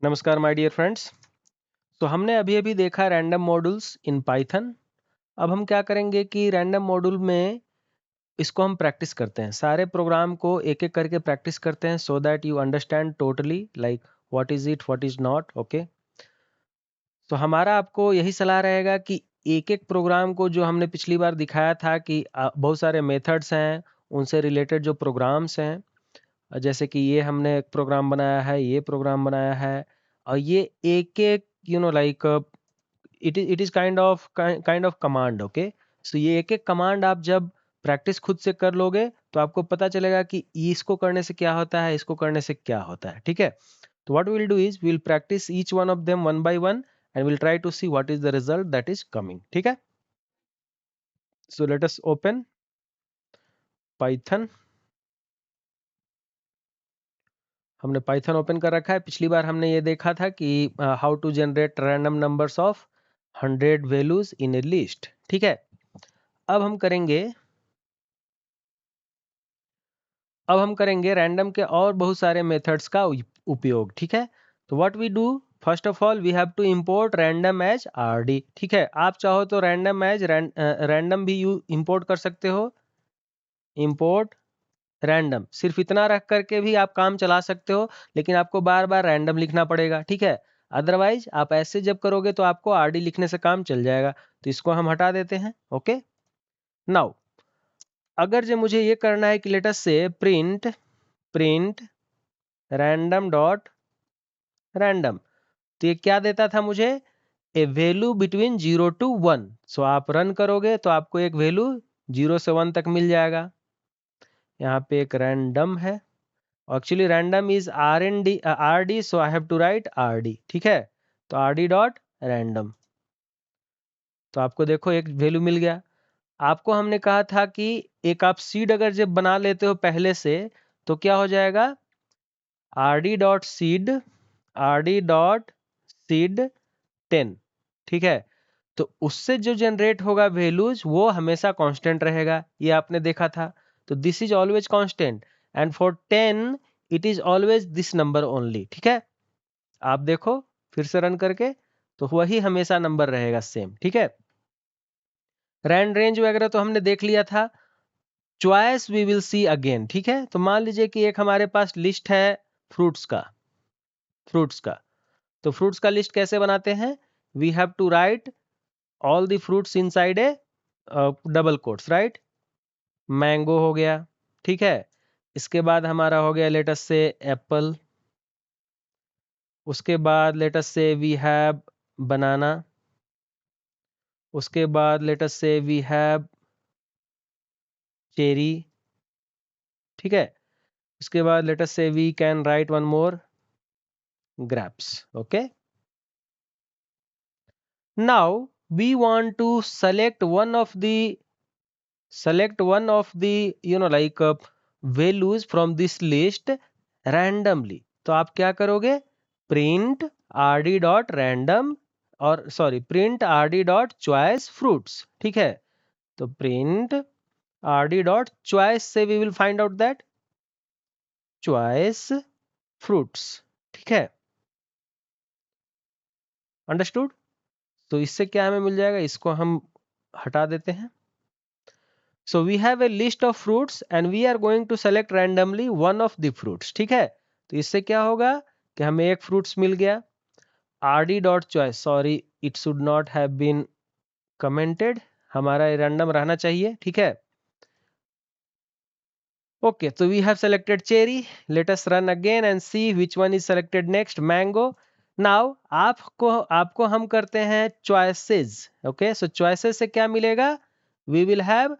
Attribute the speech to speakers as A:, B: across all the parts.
A: नमस्कार my dear friends. तो हमने अभी अभी देखा रैंडम मॉड्यूल्स इन पाइथन। अब हम क्या करेंगे कि रैंडम मॉड्यूल में इसको हम प्रैक्टिस करते हैं, सारे प्रोग्राम को एक एक करके प्रैक्टिस करते हैं so that you understand totally like what is it, what is not. Okay, तो हमारा आपको यही सलाह रहेगा कि एक एक प्रोग्राम को, जो हमने पिछली बार दिखाया था कि बहुत सारे मेथड्स हैं, उनसे रिलेटेड जो प्रोग्राम्स हैं, जैसे कि ये हमने एक प्रोग्राम बनाया है, ये प्रोग्राम बनाया है, और ये एक एक like it is kind of command. Okay, so ये एक एक कमांड आप जब प्रैक्टिस खुद से कर लोगे तो आपको पता चलेगा कि इसको करने से क्या होता है, इसको करने से क्या होता है। ठीक है, तो what will do is will practice each one of them one by one and will try to see what is the result that is coming. ठीक है, so let us open Python. हमने पाइथन ओपन कर रखा है। पिछली बार हमने ये देखा था कि how to generate random numbers of 100 values in a list. ठीक है, अब हम करेंगे रैंडम के और बहुत सारे मेथड्स का उपयोग। ठीक है, तो what we do, first of all we have to import random as RD. ठीक है, आप चाहो तो रैंडम एज रैंडम भी यू इंपोर्ट कर सकते हो। इंपोर्ट रैंडम, सिर्फ इतना रख करके भी आप काम चला सकते हो, लेकिन आपको बार बार रैंडम लिखना पड़ेगा। ठीक है, अदरवाइज आप ऐसे जब करोगे तो आपको आरडी लिखने से काम चल जाएगा। तो इसको हम हटा देते हैं। ओके, नाउ अगर जो मुझे ये करना है कि let's say print random dot random, तो ये क्या देता था मुझे, ए वैल्यू बिटवीन 0 to 1। सो आप रन करोगे तो आपको एक वैल्यू 0 से 1 तक मिल जाएगा। यहाँ पे एक रैंडम है, actually random is R D, so I have to write R D. ठीक है, तो आर डी डॉट रैंडम, तो आपको देखो एक वैल्यू मिल गया। आपको हमने कहा था कि एक आप सीड अगर जब बना लेते हो पहले से, तो क्या हो जाएगा, R D dot seed, R D dot seed 10। ठीक है, तो उससे जो जनरेट होगा वैल्यूज वो हमेशा कांस्टेंट रहेगा, ये आपने देखा था। तो this is always constant and for 10 it is always this number only. ठीक है, आप देखो फिर से रन करके, तो वही हमेशा नंबर रहेगा सेम। ठीक है, रैंड रेंज वगैरह तो हमने देख लिया था। Choice we will see again. ठीक है, तो मान लीजिए कि एक हमारे पास लिस्ट है फ्रूट्स का। तो फ्रूट्स का लिस्ट कैसे बनाते हैं, we have to write all the fruits inside a double quotes, right. Mango हो गया। ठीक है, इसके बाद हमारा हो गया लेटस से एप्पल, उसके बाद लेटस से वी हैव बनाना, उसके बाद let's say we have cherry. ठीक है, उसके बाद let's say we can write one more grapes. Okay, now we want to select one of the values from this list randomly। तो आप क्या करोगे, प्रिंट rd डॉट रैंडम, और sorry print rd dot choice fruits. ठीक है, तो print rd dot choice से we will find out that choice fruits. ठीक है, अंडरस्टूड। तो इससे क्या हमें मिल जाएगा, इसको हम हटा देते हैं। So we have a list of fruits and we are going to select randomly one of the fruits। ठीक है, तो इससे क्या होगा कि हमें एक फ्रूट्स मिल गया। rd dot choice, sorry it should not have been commented, हमारा रैंडम रहना चाहिए। ठीक है, ओके, तो we have selected cherry. Let us run again and see which one is selected next, mango. Now आपको हम करते हैं चॉइसेस। ओके, सो चॉइसेस से क्या मिलेगा, we will have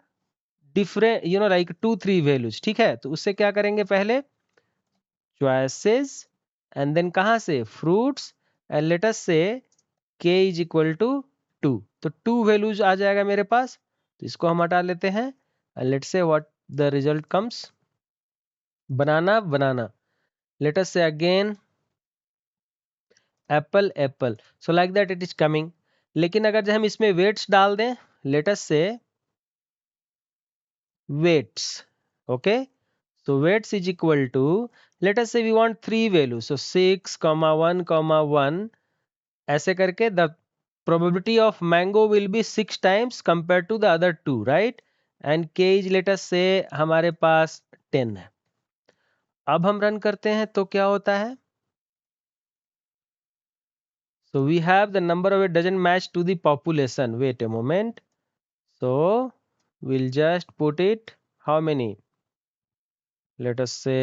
A: different like 2-3 values. ठीक है, तो उससे क्या करेंगे, पहले चॉइसेस एंड देन कहां से फ्रूट्स एंड लेट अस से k इज इक्वल टू 2। तो 2 वैल्यूज आ जाएगा मेरे पास, तो इसको हम हटा लेते हैं and let say what the result comes, banana. Let us say again apple, so like that it is coming. लेकिन अगर जब हम इसमें वेट्स डाल दें, let us say weights, okay, so weights is equal to let us say we want 3 value, सो 6, 1, 1, ऐसे करके the probability of mango will be 6 times compared to the other 2, right? And k is let us say हमारे पास 10 है। अब हम run करते हैं तो क्या होता है? So we have the number of it doesn't match to the population. Wait a moment. So we'll just put it how many? Let us say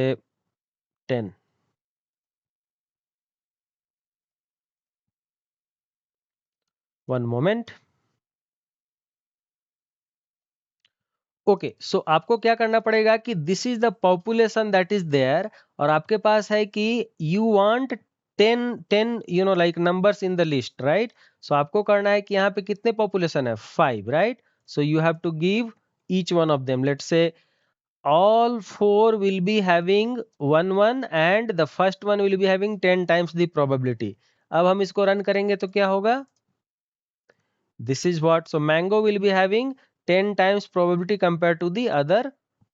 A: 10. One moment. Okay so आपको क्या करना पड़ेगा कि this is the population that is there, और आपके पास है कि you want 10 like numbers in the list, right? So आपको करना है कि यहाँ पे कितने पॉपुलेशन है? 5, right? So you have to give each one of them, let's say all 4 will be having 1 and the first one will be having 10 times the probability. अब हम इसको रन करेंगे तो क्या होगा? This is what, so mango will be having 10 times probability compared to the other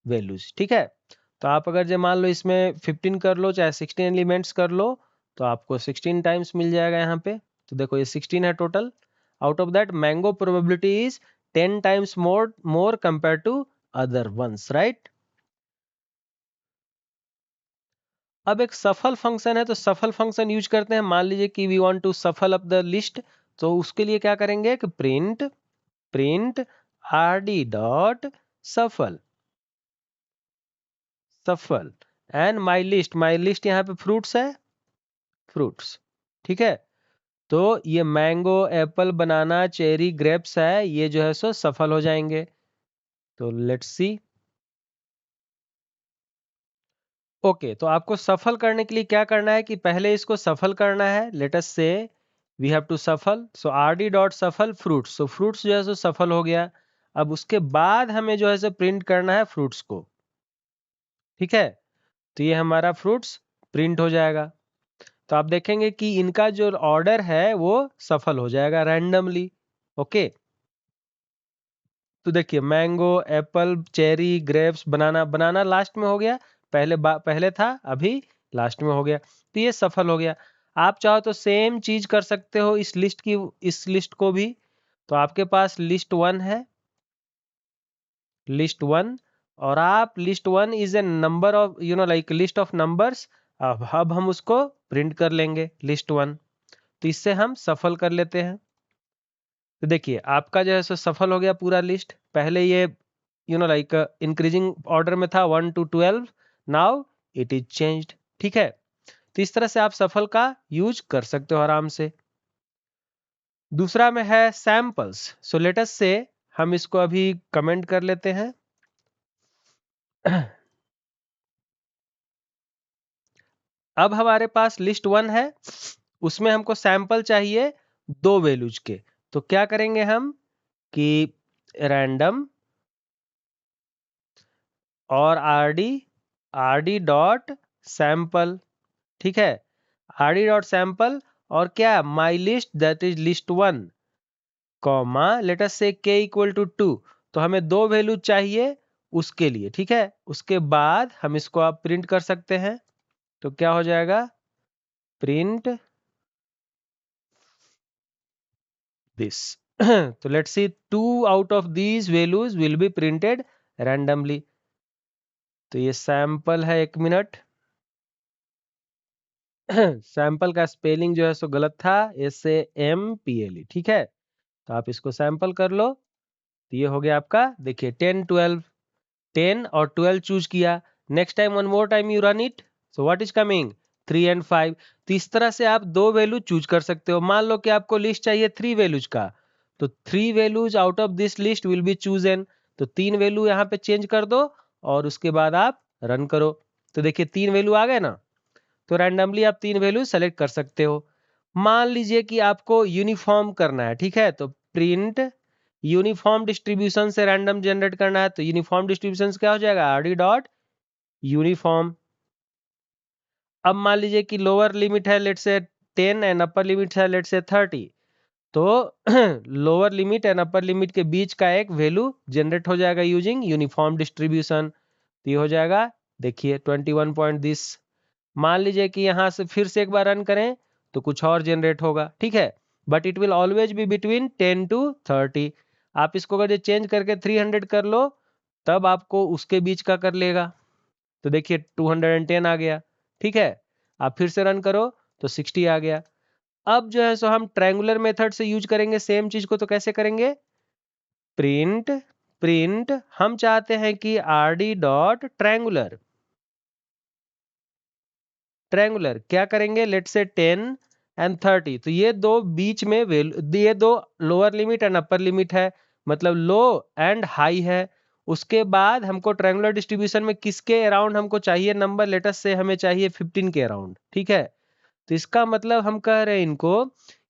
A: values. ठीक है, तो आप अगर जो मान लो इसमें 15 कर लो चाहे 16 एलिमेंट्स कर लो तो आपको 16 टाइम्स मिल जाएगा यहाँ पे। तो देखो ये 16 है total. Out of that mango probability is 10 times more compare to other ones, right? अब एक सफल फंक्शन है, तो सफल फंक्शन यूज करते हैं। मान लीजिए कि वी वांट टू सफल अप द लिस्ट, तो उसके लिए क्या करेंगे कि प्रिंट rd डॉट सफल एंड माई लिस्ट यहाँ पे फ्रूट्स है, फ्रूट्स, ठीक है? तो ये मैंगो, एप्पल, बनाना, चेरी, ग्रेप्स है, ये जो है सो सफल हो जाएंगे। तो लेट्स सी। ओके, तो आपको सफल करने के लिए क्या करना है कि पहले इसको सफल करना है। Late us say we have to सफल, सो rd डॉट सफल फ्रूट्स, सो फ्रूट्स जो है सो सफल हो गया। अब उसके बाद हमें जो है सो प्रिंट करना है फ्रूट्स को, ठीक है? तो ये हमारा फ्रूट्स प्रिंट हो जाएगा। तो आप देखेंगे कि इनका जो ऑर्डर है वो सफल हो जाएगा रैंडमली। ओके, तो देखिए मैंगो, एप्पल, चेरी, ग्रेप्स, बनाना लास्ट में हो गया, पहले था, अभी लास्ट में हो गया, तो ये सफल हो गया। आप चाहो तो सेम चीज कर सकते हो इस लिस्ट को भी। तो आपके पास लिस्ट 1 है, लिस्ट 1, और आप list 1 is a number of like list of numbers. अब हम उसको प्रिंट कर लेंगे लिस्ट 1, तो इससे हम सफल कर लेते हैं। तो देखिए आपका जो है सो सफल हो गया पूरा लिस्ट। पहले ये लाइक इंक्रीजिंग ऑर्डर में था 1 to 12, now it is changed, ठीक है? तो इस तरह से आप सफल का यूज कर सकते हो आराम से। दूसरा में है सैंपल्स, सो लेट अस से हम इसको अभी कमेंट कर लेते हैं। अब हमारे पास लिस्ट 1 है, उसमें हमको सैंपल चाहिए 2 वैल्यूज के। तो क्या करेंगे हम कि रैंडम और rd डॉट सैंपल, ठीक है? rd डॉट सैंपल और क्या my list that is list 1 comma late us से k इक्वल टू 2। तो हमें 2 वैल्यू चाहिए उसके लिए, ठीक है? उसके बाद हम इसको आप प्रिंट कर सकते हैं। तो क्या हो जाएगा? Print this. तो let's see 2 out of these values will be printed randomly. तो ये सैंपल है, 1 मिनट। सैंपल का स्पेलिंग जो है सो गलत था, SAMPLE, ठीक है? तो आप इसको सैंपल कर लो। तो ये हो गया आपका, देखिए 10 12, 10 और 12 चूज किया। Next time one more time you run it, so what is coming 3 and 5। तो इस तरह से आप 2 वैल्यू चूज कर सकते हो। मान लो कि आपको लिस्ट चाहिए 3 वैल्यूज का, तो 3 values out of this list will be chosen. तो 3 वैल्यू यहाँ पे चेंज कर दो और उसके बाद आप रन करो। तो देखिए 3 वैल्यू आ गए ना, तो रैंडमली आप 3 वैल्यू सेलेक्ट कर सकते हो। मान लीजिए कि आपको यूनिफॉर्म करना है, ठीक है? तो प्रिंट यूनिफॉर्म डिस्ट्रीब्यूशन से रैंडम जनरेट करना है। तो यूनिफॉर्म डिस्ट्रीब्यूशन क्या हो जाएगा? rd dot uniform. अब मान लीजिए कि लोअर लिमिट है लेट से 10 एंड अपर लिमिट है लेट से 30। तो lower limit and upper limit के बीच का एक वैल्यू जनरेट हो जाएगा यूजिंग यूनिफॉर्म डिस्ट्रीब्यूशन। तो ये हो जाएगा, देखिए 21 पॉइंट दिस मान लीजिए कि यहाँ से फिर से एक बार रन करें तो कुछ और जनरेट होगा, ठीक है, but it will always be between 10 to 30। आप इसको अगर चेंज करके 300 कर लो तब आपको उसके बीच का कर लेगा। तो देखिए 210 आ गया, ठीक है। आप फिर से रन करो तो 60 आ गया। अब जो है सो हम ट्रायंगुलर मेथड से यूज करेंगे सेम चीज को। तो कैसे करेंगे? प्रिंट प्रिंट हम चाहते हैं कि R D dot triangular. Triangular क्या करेंगे? लेट से 10 एंड 30, तो ये दो बीच में ये दो lower limit and upper limit है, मतलब लो एंड हाई है। उसके बाद हमको ट्रायंगुलर डिस्ट्रीब्यूशन में किसके अराउंड हमको चाहिए नंबर? लेटस से हमें चाहिए 15 के अराउंड, ठीक है। तो इसका मतलब हम कह रहे हैं इनको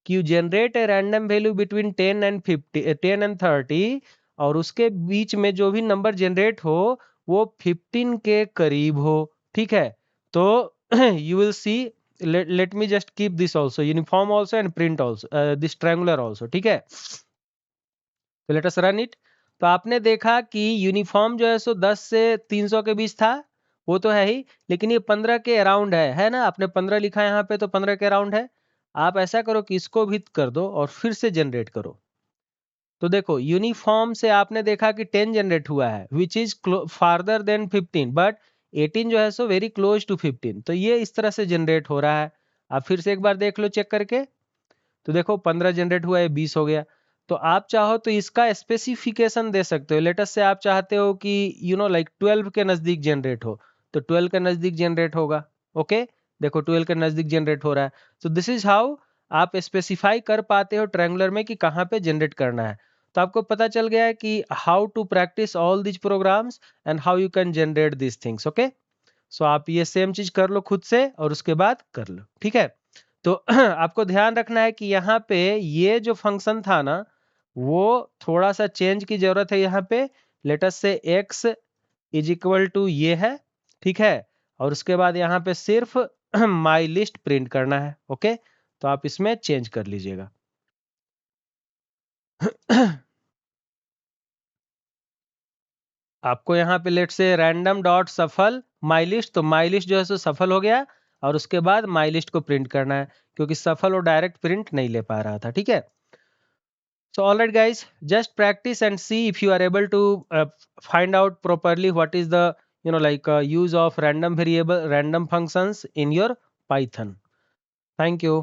A: कि you generate a random value between 10 and 50, 10 and 30, और उसके बीच में जो भी नंबर जनरेट हो वो 15 के करीब हो, ठीक है। तो you will see, let me just keep this also uniform also and print also this triangular also, ठीक है। तो let us run it। तो आपने देखा कि यूनिफॉर्म जो है सो 10 से 300 के बीच था, वो तो है ही, लेकिन ये 15 के अराउंड है ना। आपने 15 लिखा है यहाँ पे तो 15 के अराउंड है। आप ऐसा करो कि इसको भी कर दो और फिर से जनरेट करो। तो देखो यूनिफॉर्म से आपने देखा कि 10 जनरेट हुआ है which is farther than 15, but 18 जो है सो वेरी क्लोज टू 15। तो ये इस तरह से जनरेट हो रहा है। आप फिर से एक बार देख लो चेक करके। तो देखो 15 जनरेट हुआ है, 20 हो गया। तो आप चाहो तो इसका स्पेसिफिकेशन दे सकते हो। लेटेस्ट से आप चाहते हो कि लाइक 12 के नजदीक जनरेट हो, तो 12 के नजदीक जनरेट होगा। ओके, देखो 12 के नजदीक जनरेट हो रहा है। तो दिस इज हाउ आप स्पेसिफाई कर पाते हो ट्रायंगुलर में कि कहाँ पे जनरेट करना है। तो आपको पता चल गया है कि how to practise all this programs and how you can generate this things. Okay, so आप ये सेम चीज कर लो खुद से और उसके बाद कर लो, ठीक है। तो आपको ध्यान रखना है कि यहाँ पे ये जो फंक्शन था ना, वो थोड़ा सा चेंज की जरूरत है। यहाँ पे let's say x is equal to ये है, ठीक है, और उसके बाद यहाँ पे सिर्फ माई लिस्ट प्रिंट करना है। ओके, तो आप इसमें चेंज कर लीजिएगा। आपको यहाँ पे लेट से रैंडम डॉट सफल माई लिस्ट, तो माई लिस्ट जो है सो सफल हो गया, और उसके बाद माई लिस्ट को प्रिंट करना है, क्योंकि सफल और डायरेक्ट प्रिंट नहीं ले पा रहा था, ठीक है। So all right guys, just practice and see if you are able to find out properly what is the use of random variable, random functions in your Python. Thank you.